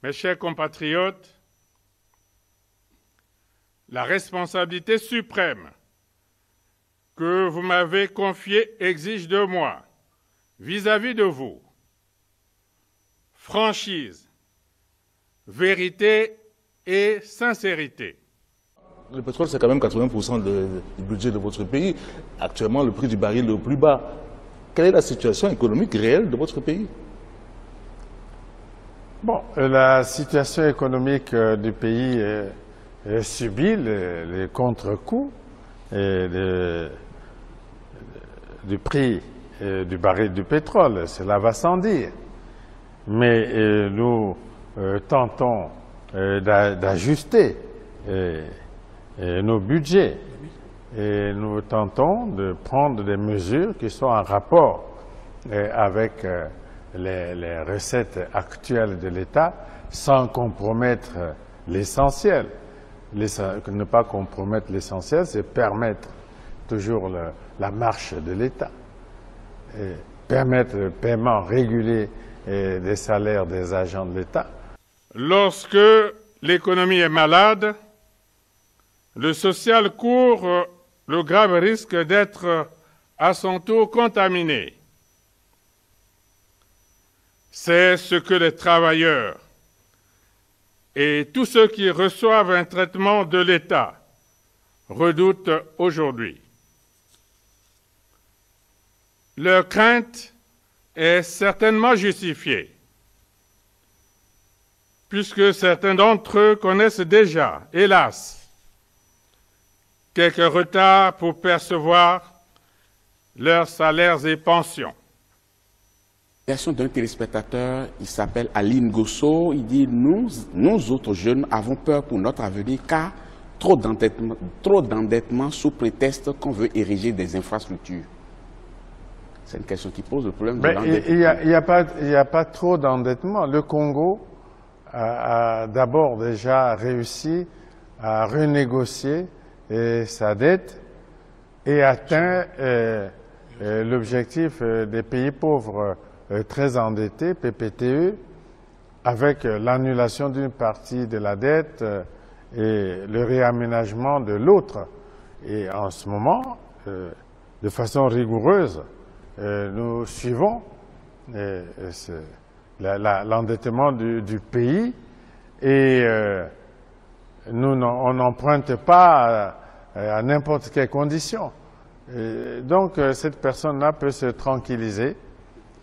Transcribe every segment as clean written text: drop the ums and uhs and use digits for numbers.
Mes chers compatriotes, la responsabilité suprême que vous m'avez confiée exige de moi, vis-à-vis de vous, franchise, vérité et sincérité. Le pétrole, c'est quand même 80% du budget de votre pays. Actuellement, le prix du baril est le plus bas. Quelle est la situation économique réelle de votre pays? Bon, la situation économique du pays subit les contre-coups du prix du baril du pétrole. Cela va sans dire. Mais nous tentons d'ajuster nos budgets et nous tentons de prendre des mesures qui sont en rapport avec les recettes actuelles de l'État sans compromettre l'essentiel. Ne pas compromettre l'essentiel, c'est permettre toujours la marche de l'État, permettre le paiement régulier des salaires des agents de l'État. Lorsque l'économie est malade, le social court le grave risque d'être à son tour contaminé. C'est ce que les travailleurs et tous ceux qui reçoivent un traitement de l'État redoutent aujourd'hui. Leur crainte est certainement justifiée, puisque certains d'entre eux connaissent déjà, hélas, quelques retards pour percevoir leurs salaires et pensions. D'un téléspectateur, il s'appelle Aline Gosso, il dit nous autres jeunes avons peur pour notre avenir car trop d'endettement sous prétexte qu'on veut ériger des infrastructures. C'est une question qui pose le problème de l'endettement. Il n'y a pas trop d'endettement. Le Congo a d'abord déjà réussi à renégocier sa dette et atteint l'objectif des pays pauvres très endettés, PPTE, avec l'annulation d'une partie de la dette et le réaménagement de l'autre. Et en ce moment, de façon rigoureuse, nous suivons l'endettement du pays et on n'emprunte pas à n'importe quelle condition. Donc cette personne-là peut se tranquilliser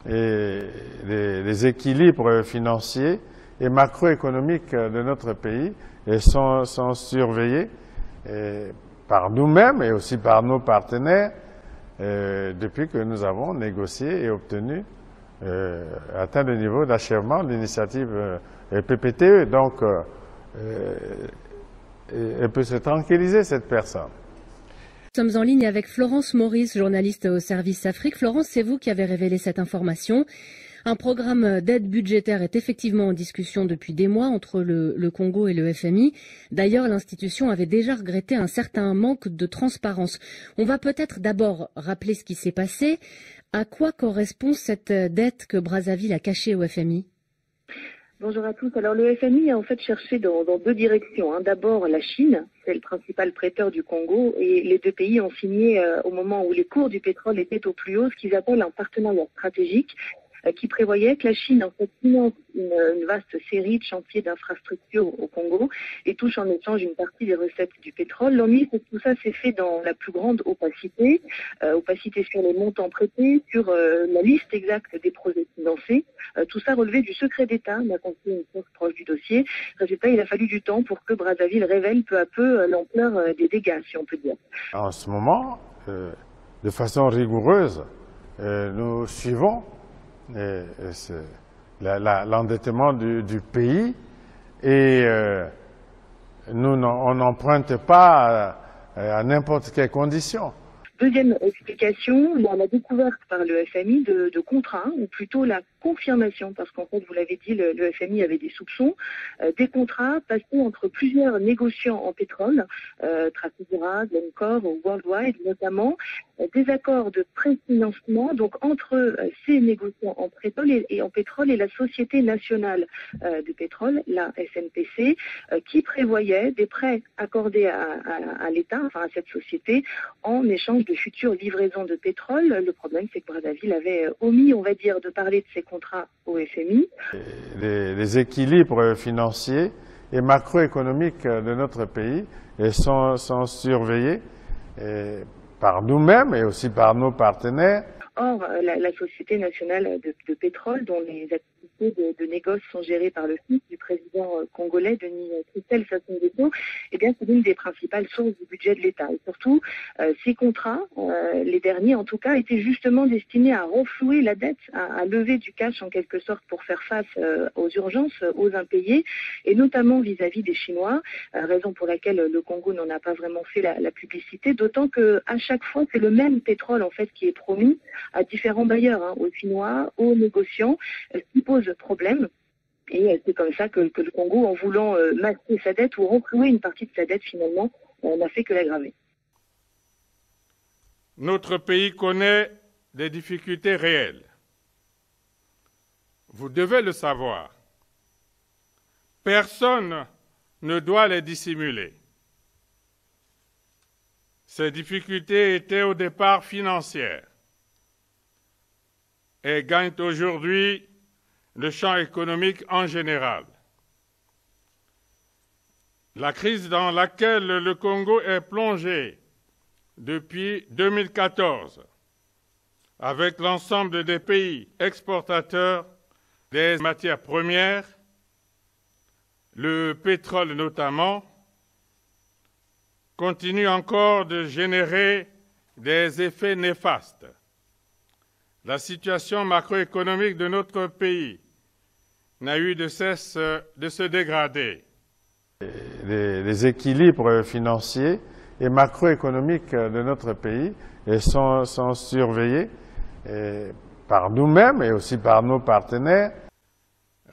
et les équilibres financiers et macroéconomiques de notre pays sont surveillés par nous-mêmes et aussi par nos partenaires depuis que nous avons négocié et obtenu atteint le niveau d'achèvement de l'initiative PPTE. Donc elle peut se tranquilliser, cette personne. Nous sommes en ligne avec Florence Maurice, journaliste au service Afrique. Florence, c'est vous qui avez révélé cette information. Un programme d'aide budgétaire est effectivement en discussion depuis des mois entre le Congo et le FMI. D'ailleurs, l'institution avait déjà regretté un certain manque de transparence. On va peut-être d'abord rappeler ce qui s'est passé. À quoi correspond cette dette que Brazzaville a cachée au FMI ? Bonjour à tous. Alors le FMI a en fait cherché dans deux directions. D'abord la Chine, c'est le principal prêteur du Congo, et les deux pays ont signé au moment où les cours du pétrole étaient au plus haut ce qu'ils appellent un partenariat stratégique qui prévoyait que la Chine en fait finance une vaste série de chantiers d'infrastructures au Congo et touche en échange une partie des recettes du pétrole. L'ennui, c'est que tout ça s'est fait dans la plus grande opacité, opacité sur les montants prêtés, sur la liste exacte des projets financés. Tout ça relevait du secret d'État, m'a confié une source proche du dossier. Résultat, il a fallu du temps pour que Brazzaville révèle peu à peu l'ampleur des dégâts, si on peut dire. En ce moment, de façon rigoureuse, nous suivons l'endettement du pays et on n'emprunte pas à n'importe quelle condition. Deuxième explication, la découverte par le FMI de contrats, ou plutôt la confirmation, parce qu'en fait, vous l'avez dit, le FMI avait des soupçons, des contrats passés entre plusieurs négociants en pétrole, Trafigura, Glencore ou Worldwide notamment, des accords de préfinancement donc entre ces négociants en pétrole et la Société nationale de pétrole, la SNPC, qui prévoyait des prêts accordés à l'État, enfin à cette société, en échange de futures livraisons de pétrole. Le problème, c'est que Brazzaville avait omis, on va dire, de parler de ces contrats au FMI. Les équilibres financiers et macroéconomiques de notre pays sont surveillés par nous-mêmes et aussi par nos partenaires. Or, la Société nationale de pétrole, dont les activités de négoce sont gérées par le fils du président congolais, Denis Christel Sassou Nguesso, eh bien, c'est l'une des principales sources du budget de l'État. Et surtout, ces contrats, les derniers en tout cas, étaient justement destinés à renflouer la dette, à lever du cash en quelque sorte pour faire face aux urgences, aux impayés, et notamment vis-à-vis des Chinois, raison pour laquelle le Congo n'en a pas vraiment fait la publicité, d'autant que à chaque fois, c'est le même pétrole en fait qui est promis à différents bailleurs, aux Chinois, aux négociants, ce qui pose problème. Et c'est comme ça que le Congo, en voulant masquer sa dette ou renflouer une partie de sa dette finalement, n'a fait que l'aggraver. Notre pays connaît des difficultés réelles. Vous devez le savoir. Personne ne doit les dissimuler. Ces difficultés étaient au départ financières et gagnent aujourd'hui le champ économique en général. La crise dans laquelle le Congo est plongé depuis 2014, avec l'ensemble des pays exportateurs des matières premières, le pétrole notamment, continue encore de générer des effets néfastes. La situation macroéconomique de notre pays n'a eu de cesse de se dégrader. Les équilibres financiers et macroéconomiques de notre pays sont surveillés par nous-mêmes et aussi par nos partenaires.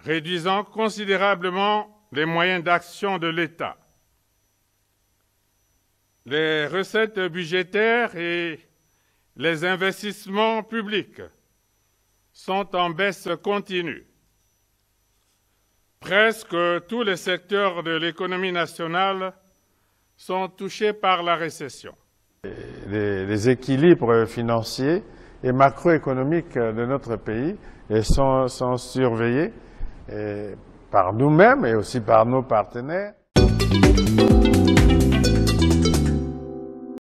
Réduisant considérablement les moyens d'action de l'État. Les recettes budgétaires et les investissements publics sont en baisse continue. Presque tous les secteurs de l'économie nationale sont touchés par la récession. Les équilibres financiers et macroéconomiques de notre pays sont surveillés par nous-mêmes et aussi par nos partenaires.